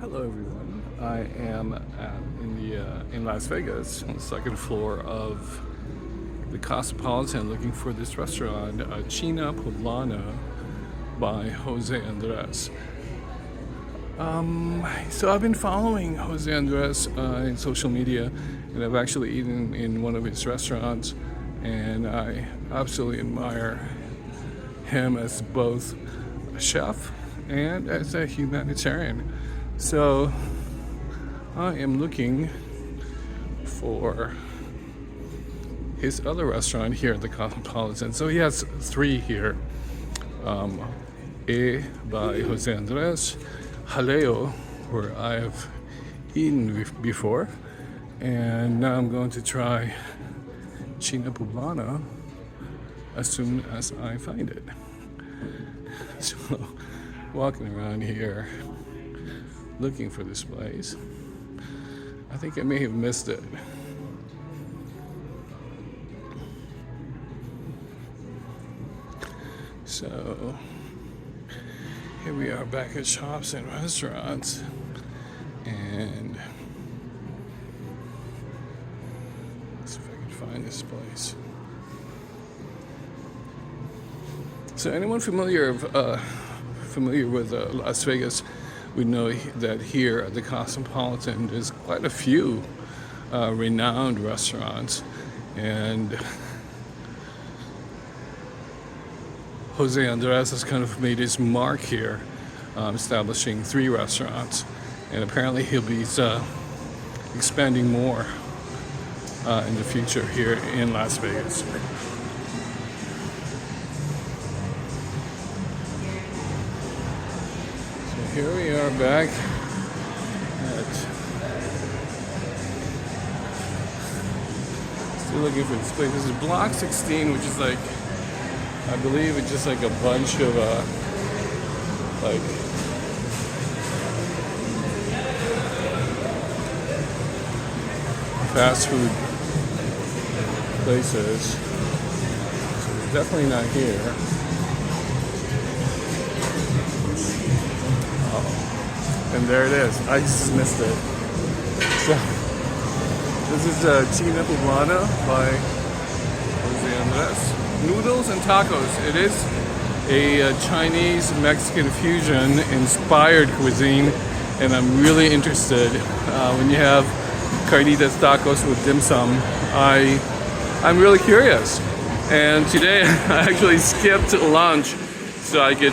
Hello, everyone. I am in Las Vegas on the second floor of the Cosmopolitan looking for this restaurant, China Poblano by Jose Andres. So I've been following Jose Andres in social media, and I've actually eaten in one of his restaurants, and I absolutely admire him as both a chef and as a humanitarian. So I am looking for his other restaurant here at the Cosmopolitan. So he has three here. By Jose Andres, Jaleo, where I've eaten before, and now I'm going to try China Poblano as soon as I find it. So, walking around here looking for this place. I think I may have missed it. So here we are back at shops and restaurants, and let's see if I can find this place. So anyone familiar with Las Vegas would know that here at the Cosmopolitan there's quite a few renowned restaurants, and Jose Andres has kind of made his mark here, establishing three restaurants, and apparently he'll be expanding more in the future here in Las Vegas. So here we are back at, still looking for this place. This is Block 16, which is like, I believe it's just like a bunch of like fast food places. So we're definitely not here. Oh, and there it is. I just missed it. So this is China Poblano by Jose Andres. Noodles and tacos. It is a Chinese Mexican fusion inspired cuisine, and I'm really interested when you have carnitas tacos with dim sum. I'm really curious, and today I actually skipped lunch so I could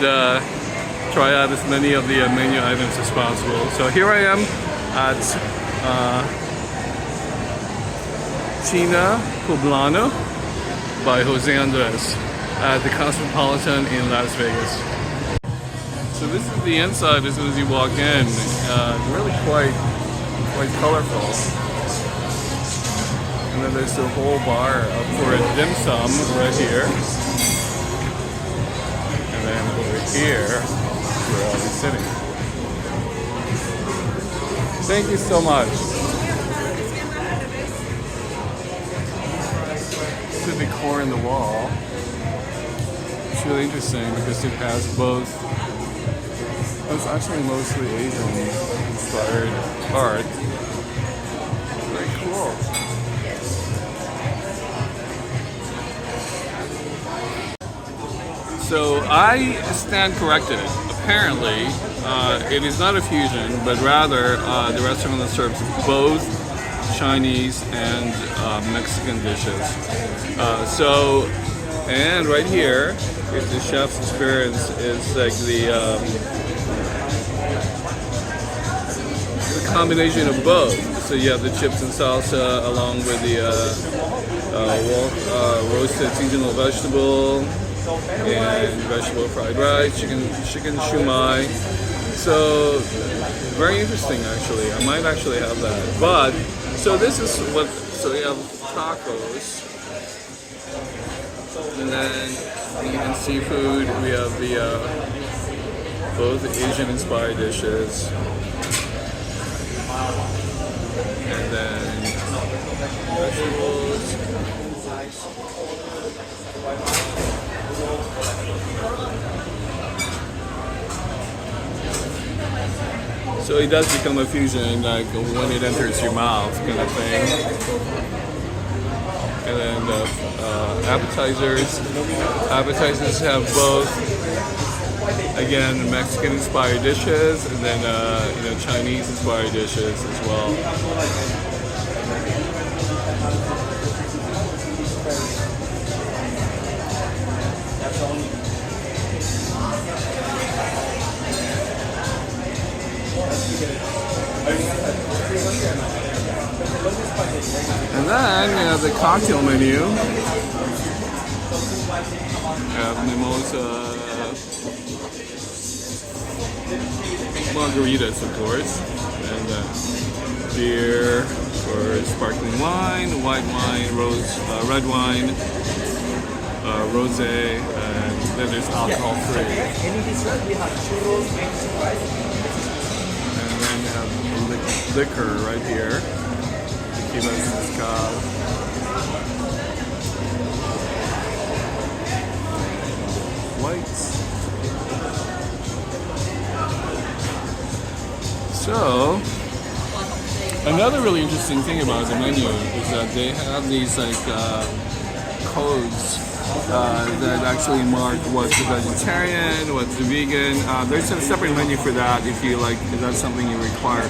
try out as many of the menu items as possible. So here I am at China Poblano by Jose Andres at the Cosmopolitan in Las Vegas. So this is the inside as soon as you walk in. Really quite colorful. And then there's the whole bar up for a dim sum right here. And then over here, where I'll be sitting. Thank you so much. The decor in the wall. It's really interesting because it has both. It's actually mostly Asian inspired art. Very cool. So I stand corrected. Apparently, it is not a fusion, but rather the restaurant that serves both Chinese and Mexican dishes. And right here is the chef's experience. It's like the combination of both. So you have the chips and salsa along with the roasted seasonal vegetable and vegetable fried rice, chicken shumai. So very interesting, actually. I might actually have that. But so this is what. So you have tacos. And then in seafood, we have the both Asian inspired dishes. And then vegetables. So it does become a fusion, like when it enters your mouth, kind of thing. And then the appetizers. Appetizers have both, again, Mexican-inspired dishes, and then Chinese-inspired dishes as well. And then you have the cocktail menu. We have mimosa, margaritas, of course, and beer or sparkling wine, white wine, red wine, rosé, and then there's alcohol free. And then we have liquor right here. Tequila mezcal. Whites. So, another really interesting thing about the menu is that they have these codes that actually mark what's the vegetarian, what's the vegan. There's a separate menu for that if that's something you require.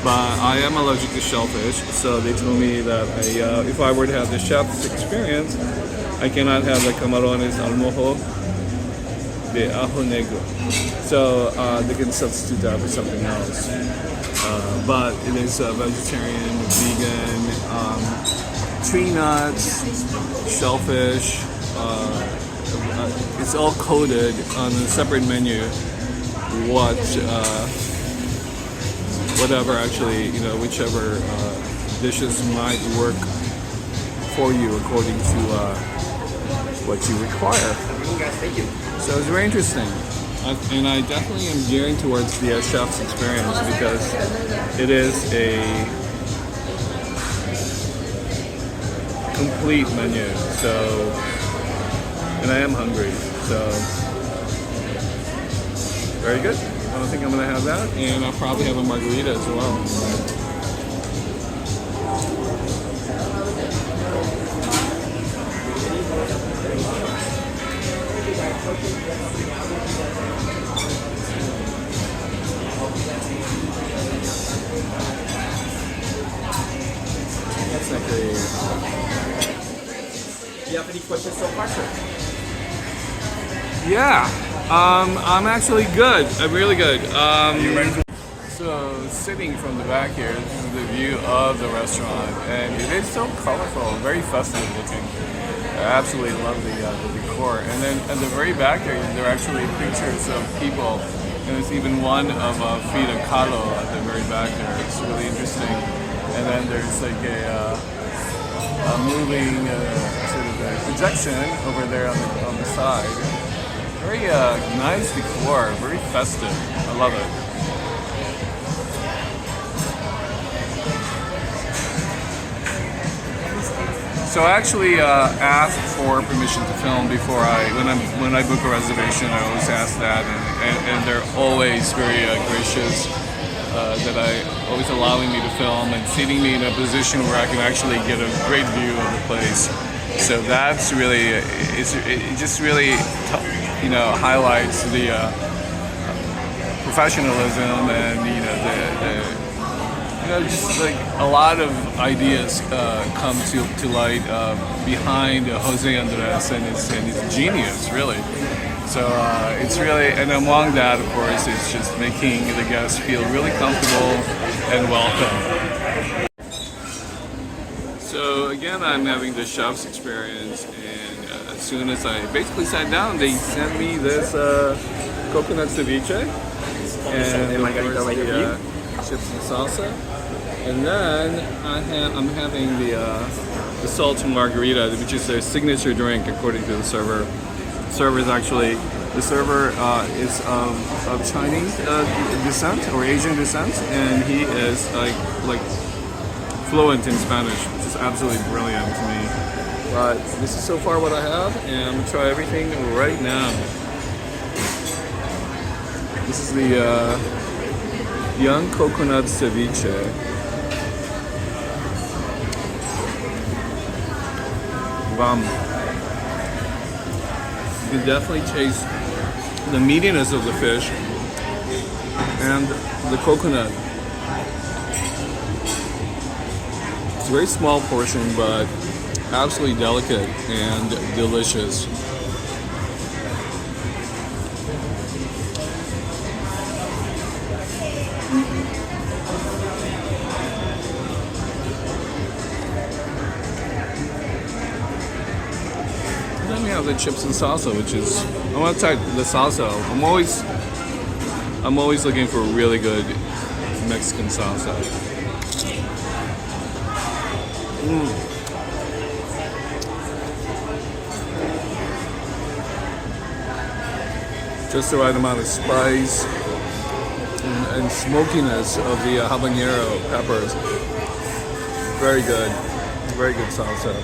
But I am allergic to shellfish, so they told me that if I were to have the chef's experience, I cannot have the camarones al mojo de ajo negro. So they can substitute that for something else. But it is vegetarian, vegan, tree nuts, shellfish. It's all coded on a separate menu. Whatever actually, whichever dishes might work for you according to what you require. So it's very interesting. And I definitely am gearing towards the chef's experience because it is a complete menu. So, and I am hungry. So, very good. I think I'm gonna have that, and I'll probably have a margarita as well. That's like Do you have any questions so far, sir? Yeah. I'm actually good. I'm really good. So sitting from the back here, this is the view of the restaurant, and it is so colorful, very festive looking. I absolutely love the decor. And then at the very back there are actually pictures of people, and there's even one of Frida Kahlo at the very back there. It's really interesting. And then there's like a moving sort of a projection over there on the side. Very nice decor, very festive. I love it. So I actually asked for permission to film before when I book a reservation. I always ask that, and they're always very gracious. That always allowing me to film and seating me in a position where I can actually get a great view of the place. So that's really it just really highlights the professionalism and just like a lot of ideas come to light behind Jose Andres and his genius, really. So it's really, and among that, of course, it's just making the guests feel really comfortable and welcome. So again, I'm having the chef's experience, and as soon as I basically sat down, they sent me this coconut ceviche and of course the chips and salsa, and then I'm having the salt and margarita, which is their signature drink according to the server. The server is of Chinese descent or Asian descent, and he is like fluent in Spanish, which is absolutely brilliant to me. But this is so far what I have, and I'm gonna try everything right now. This is the young coconut ceviche. You can definitely taste the meatiness of the fish and the coconut. It's a very small portion, but absolutely delicate and delicious. Then we have the chips and salsa, which is, I want to try the salsa. I'm always looking for really good Mexican salsa. Just the right amount of spice and smokiness of the habanero peppers. Very good salsa.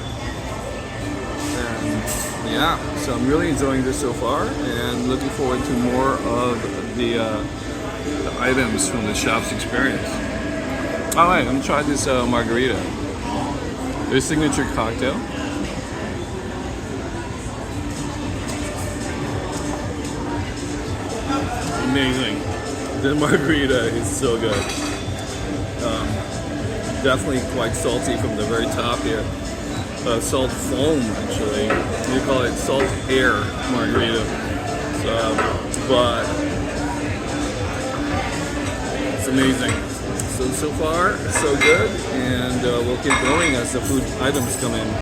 And yeah, so I'm really enjoying this so far and looking forward to more of the items from the shop's experience. All right, I'm gonna try this margarita. Their signature cocktail. Amazing. The margarita is so good. Definitely quite salty from the very top here. Salt foam, actually. You call it salt air margarita. But it's amazing. So far, so good, and we'll keep going as the food items come in.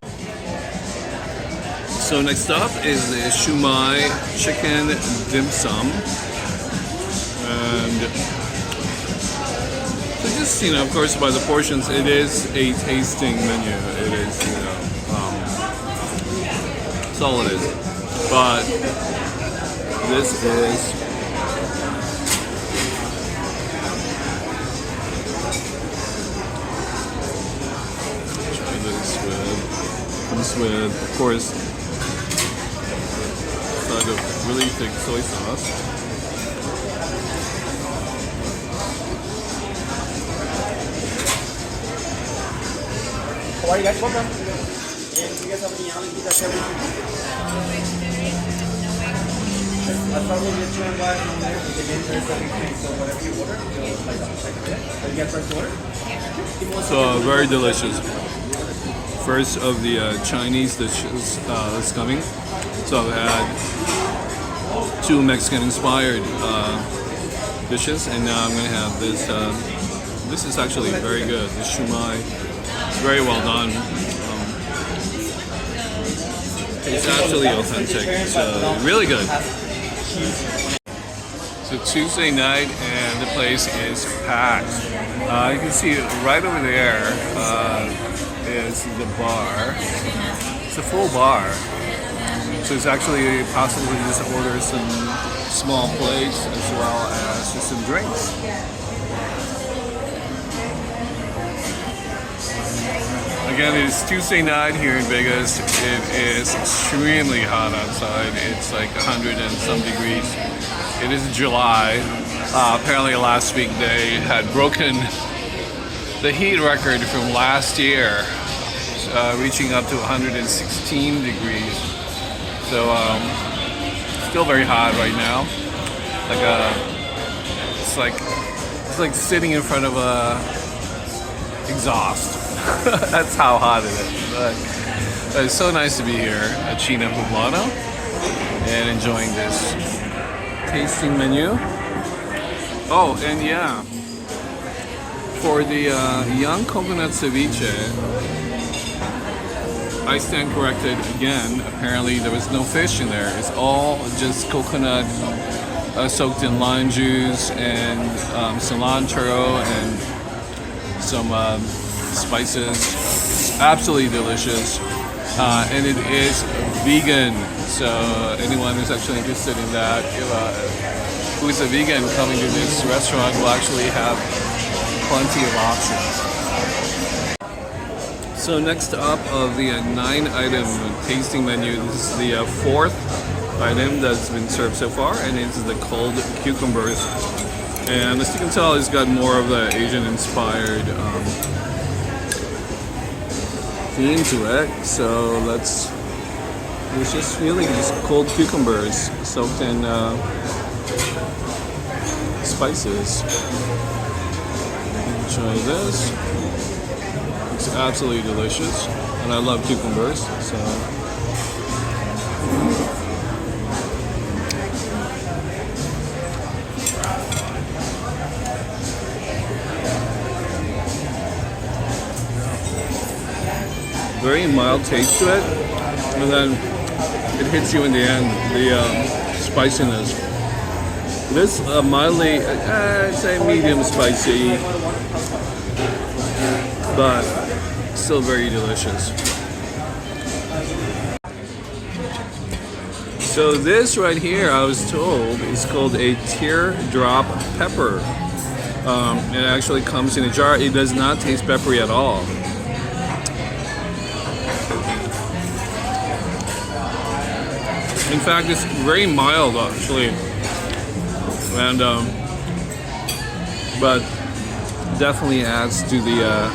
So next up is the shumai chicken dim sum, and so just, of course, by the portions, it is a tasting menu. It is, that's all it is. But this is comes with, of course, a side of really thick soy sauce. How are you guys? Welcome. And do you guys have any allergies that's everything? I'll start with your chicken rice from there. We can enter everything. So whatever you order, you'll like double check it. Did you get first order? So very delicious. First of the Chinese dishes that's coming. So I've had two Mexican-inspired dishes, and now I'm gonna have this. This is actually very good. The shumai, it's very well done. It's absolutely authentic. It's really good. So Tuesday night, and the place is packed. You can see right over there is the bar. It's a full bar. So it's actually possible to just order some small plates as well as just some drinks. Again, it is Tuesday night here in Vegas. It is extremely hot outside. It's like 100 and some degrees. It is July. Apparently last week they had broken the heat record from last year, reaching up to 116 degrees. So still very hot right now. It's like sitting in front of a exhaust. That's how hot it is. But it's so nice to be here at China Poblano and enjoying this tasting menu. Oh, and yeah, for the young coconut ceviche, I stand corrected again. Apparently there was no fish in there. It's all just coconut soaked in lime juice and cilantro and some spices. It's absolutely delicious, and it is vegan. So anyone who's actually interested in that, who is a vegan coming to this restaurant will actually have plenty of options. So next up of the 9-item tasting menu, this is the 4th item that's been served so far, and it's the cold cucumbers. And as you can tell, it's got more of the Asian-inspired theme to it. So it's just really just cold cucumbers soaked in spices. Try this. It's absolutely delicious, and I love cucumbers. So. Very mild taste to it, and then it hits you in the end, the spiciness. This mildly, I'd say medium spicy, but still very delicious. So this right here, I was told, is called a teardrop pepper. It actually comes in a jar. It does not taste peppery at all. In fact, it's very mild actually, and but definitely adds to the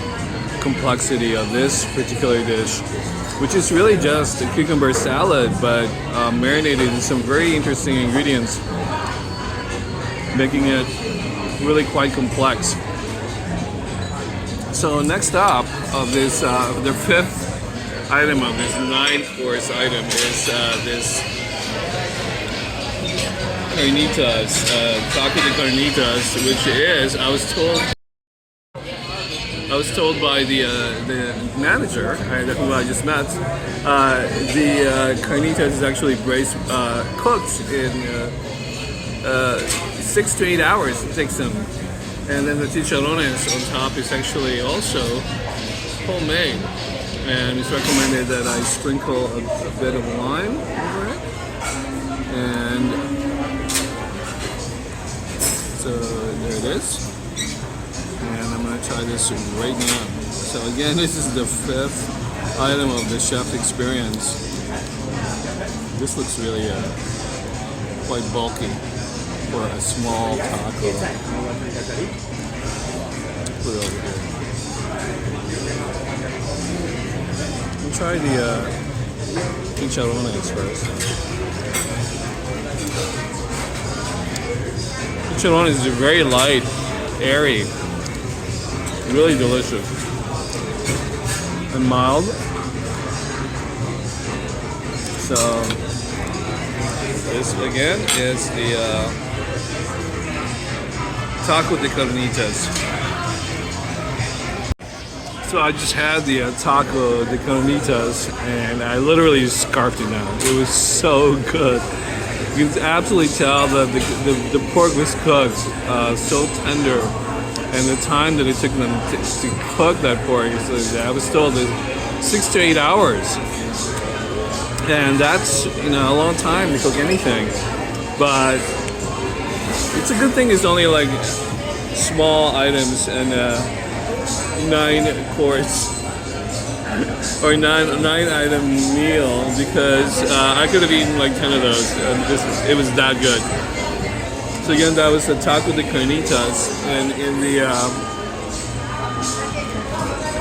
complexity of this particular dish, which is really just a cucumber salad, but marinated in some very interesting ingredients, making it really quite complex. So next up of this, the fifth item of this 9-course item is this carnitas, taco de carnitas, which is, I was told by the manager who I just met, the carnitas is actually braised, cooked in 6 to 8 hours. It takes them, and then the chicharrones on top is actually also homemade, and it's recommended that I sprinkle a bit of lime over it, and so there it is. And I'm going to try this right now. So again, this is the fifth item of the chef experience. This looks really quite bulky for a small taco. Put it over here. We'll try the chicharrones first. Chicharrones is very light, airy, really delicious, and mild. So this again is the taco de carnitas. So I just had the taco de carnitas, and I literally scarfed it down. It was so good. You can absolutely tell that the pork was cooked so tender, and the time that it took them to cook that pork, I was told 6 to 8 hours, and that's a long time to cook anything. But it's a good thing it's only like small items and 9-course or nine item meal, because I could have eaten like 10 of those, and it was that good. So again, that was the taco de carnitas, and in the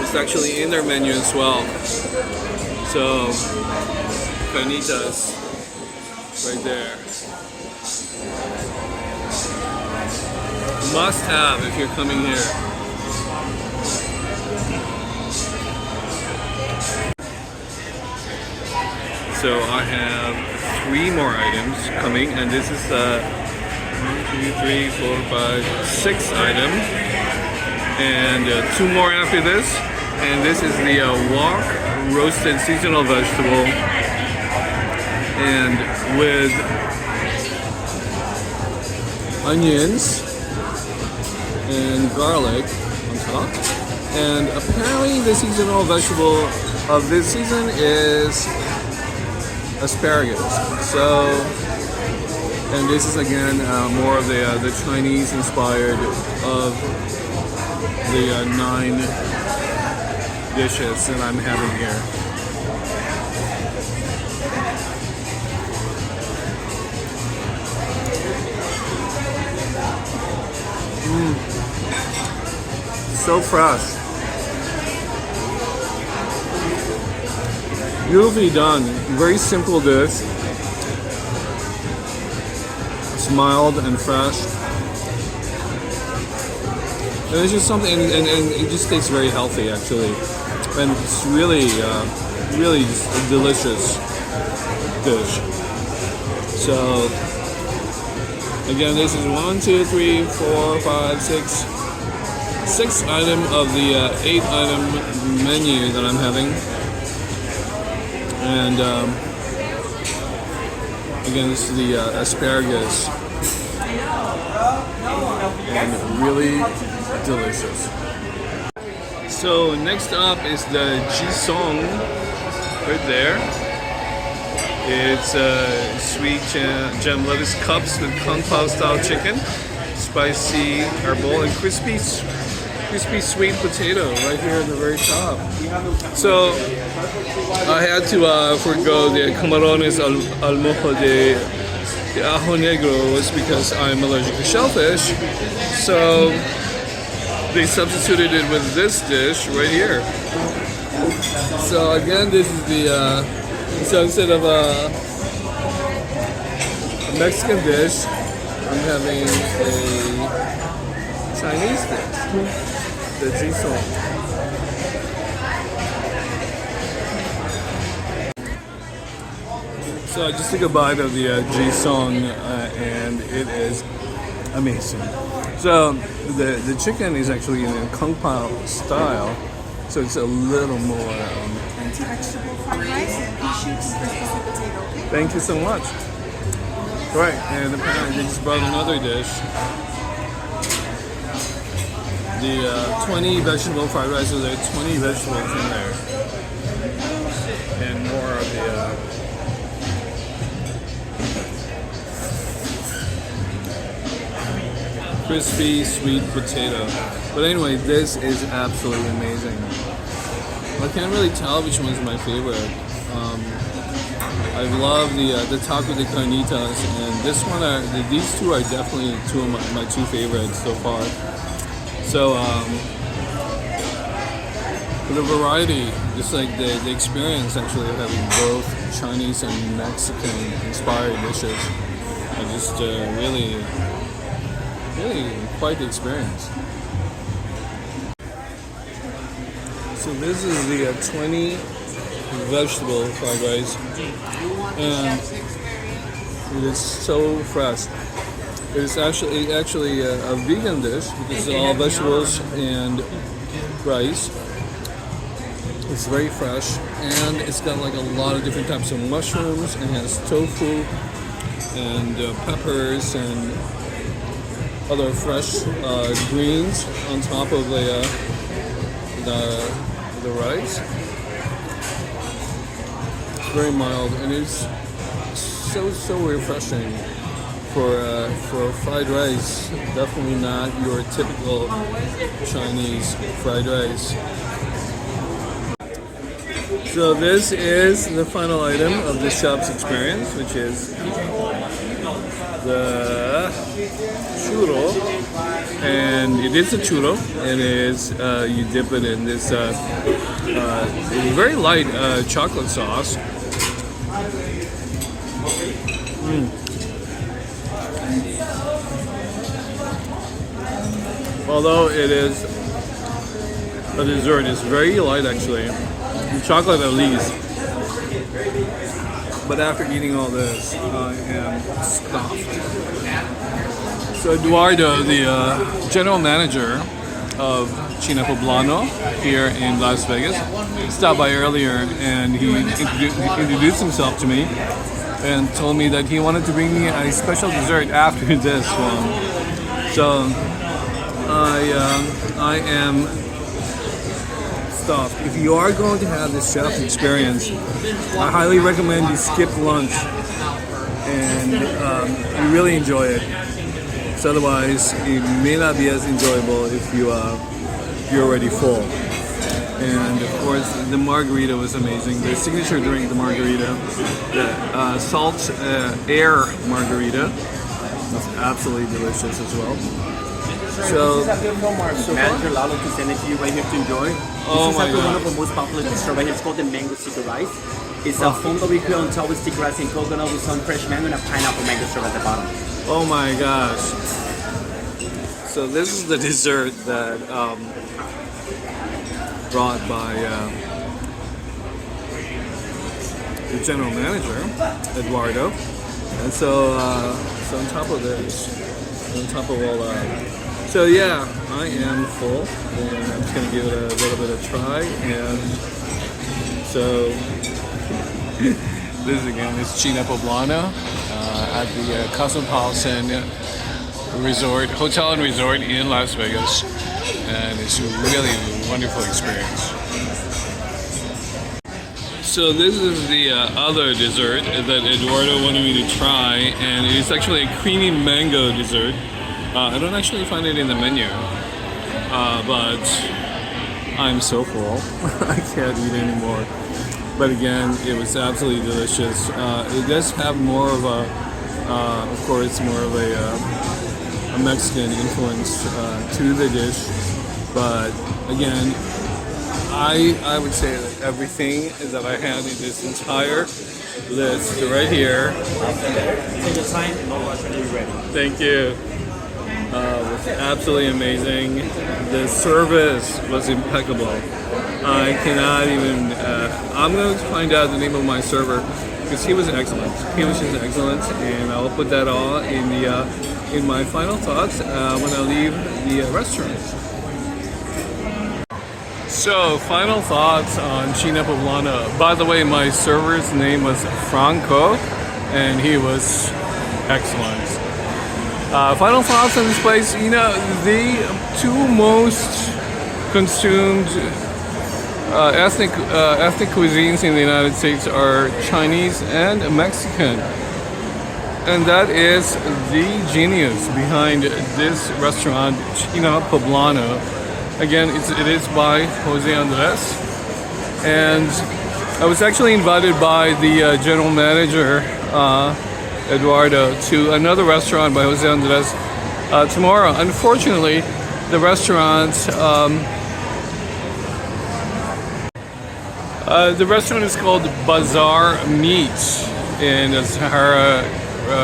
it's actually in their menu as well. So carnitas right there, must have if you're coming here. So I have 3 more items coming, and this is 1, 2, 3, 4, 5, 6 item, and 2 more after this. And this is the wok roasted seasonal vegetable, and with onions and garlic on top. And apparently the seasonal vegetable of this season is asparagus. So, and this is again more of the Chinese inspired of the 9 dishes that I'm having here. So fresh. Beautifully done. Very simple dish. It's mild and fresh. And it's just something, and it just tastes very healthy actually. And it's really, really just a delicious dish. So, again, this is 1, 2, 3, 4, 5, 6. 6 item of the 8 item menu that I'm having. And again, this is the asparagus. And really delicious. So next up is the jisong right there. It's sweet jam lettuce cups with kung pao style chicken, spicy herbal, and crispy sweet potato right here at the very top. So I had to forego the camarones al mojo de ajo negro was because I'm allergic to shellfish. So they substituted it with this dish right here. So again, this is the so instead of a Mexican dish, I'm having a Chinese dish, the jisong. So I just took a bite of the jisong, and it is amazing. So the chicken is actually in a kung pao style, so it's a little more. Vegetable fried rice and pea shoots and crispy sweet potato. Okay? Thank you so much. Right, and apparently they just brought another dish. The 20 vegetable fried rice, so there are 20 vegetables in there. And more of the crispy sweet potato. But anyway, this is absolutely amazing. I can't really tell which one's my favorite. I love the taco de carnitas, and this one these two are definitely two of my two favorites so far. So for the variety, just like the experience actually of having both Chinese and Mexican inspired dishes, are just really quite the experience. So this is the 20 vegetable fried rice, and it is so fresh. It's actually a vegan dish because it's all vegetables and rice. It's very fresh, and it's got like a lot of different types of mushrooms, and has tofu and peppers and other fresh greens on top of the rice. It's very mild, and it's so refreshing for fried rice. Definitely not your typical Chinese fried rice. So this is the final item of the shop's experience, which is the churro, and it is a churro. It is you dip it in this very light chocolate sauce. Although it is a dessert, it's very light actually. The chocolate at least. But after eating all this, I am stuffed. So Eduardo, the general manager of China Poblano here in Las Vegas, stopped by earlier, and he introduced himself to me and told me that he wanted to bring me a special dessert after this one. So I am stuffed. If you are going to have this chef experience, I highly recommend you skip lunch and you really enjoy it. So otherwise, it may not be as enjoyable if you're already full. And of course, the margarita was amazing. Their signature drink, the margarita, the salt air margarita, was absolutely delicious as well. So, this is a bit from our so manager Lalo to send it to you right here to enjoy. Oh This is my actually one God. of the most popular dishes right here. It's called the mango sticky rice. It's a foam that we put on top with sticky rice and coconut with some fresh mango and a pineapple mango syrup at the bottom. Oh my gosh. So this is the dessert that brought by the general manager, Eduardo. And so, so on top of this, on top of all that, so yeah, I am full, and I'm just gonna give it a little bit of try. And so this again is China Poblano at the Cosmopolitan Resort, Hotel and Resort in Las Vegas, and it's a really wonderful experience. So this is the other dessert that Eduardo wanted me to try, and it's actually a creamy mango dessert. I don't actually find it in the menu, but I'm so full, I can't eat anymore. But again, it was absolutely delicious. It does have more of a, of course, more of a Mexican influence to the dish, but again, I would say that everything that I had in this entire list right here. Take your time, no rush when you're ready. Thank you. Was absolutely amazing. The service was impeccable. I cannot even. I'm going to find out the name of my server because he was excellent. He was just excellent, and I'll put that all in the in my final thoughts when I leave the restaurant. So, final thoughts on China Poblano. By the way, my server's name was Franco, and he was excellent. Final thoughts on this place. You know, the two most consumed ethnic cuisines in the United States are Chinese and Mexican. And that is the genius behind this restaurant, China Poblano. Again, it is by Jose Andres, and I was actually invited by the general manager, Eduardo, to another restaurant by Jose Andres tomorrow. Unfortunately, the restaurant is called Bazaar Meat in the Sahara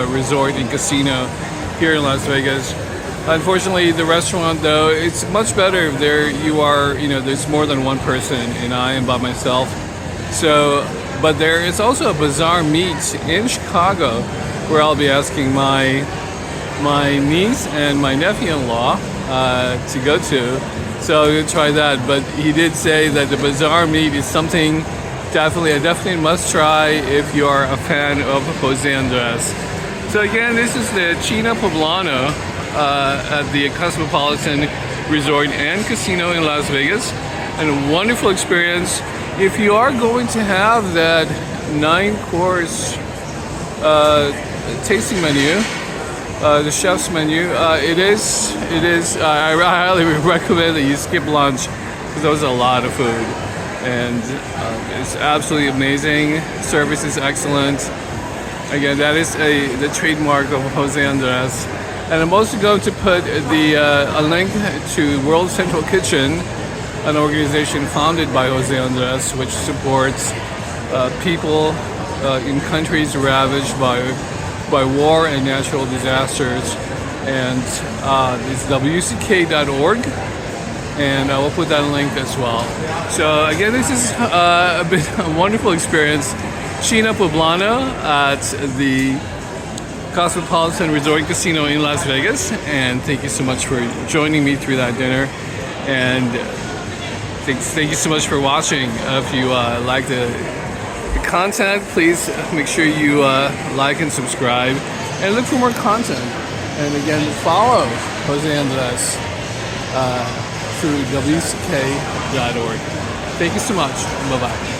Resort and Casino here in Las Vegas. Unfortunately, the restaurant, though, it's much better if there's more than one person, and I am by myself. So, but there is also a Bazaar Meat in Chicago, where I'll be asking my niece and my nephew-in-law to go to. So I'm gonna try that. But he did say that the Bazaar Meat is something definitely must try if you are a fan of Jose Andres. So again, this is the China Poblano at the Cosmopolitan Resort and Casino in Las Vegas, and a wonderful experience. If you are going to have that 9-course tasting menu, the chef's menu, it is. I highly recommend that you skip lunch because there was a lot of food, and it's absolutely amazing. Service is excellent. Again, that is the trademark of Jose Andres. And I'm also going to put a link to World Central Kitchen, an organization founded by Jose Andres, which supports people in countries ravaged by war and natural disasters. And it's wck.org, and I will put that link as well. So again, this is a wonderful experience. China Poblano at the Cosmopolitan Resort Casino in Las Vegas, and thank you so much for joining me through that dinner, and thank you so much for watching. If you like the content, please make sure you like and subscribe, and look for more content. And again, follow Jose Andres through wck.org. Thank you so much. Bye-bye.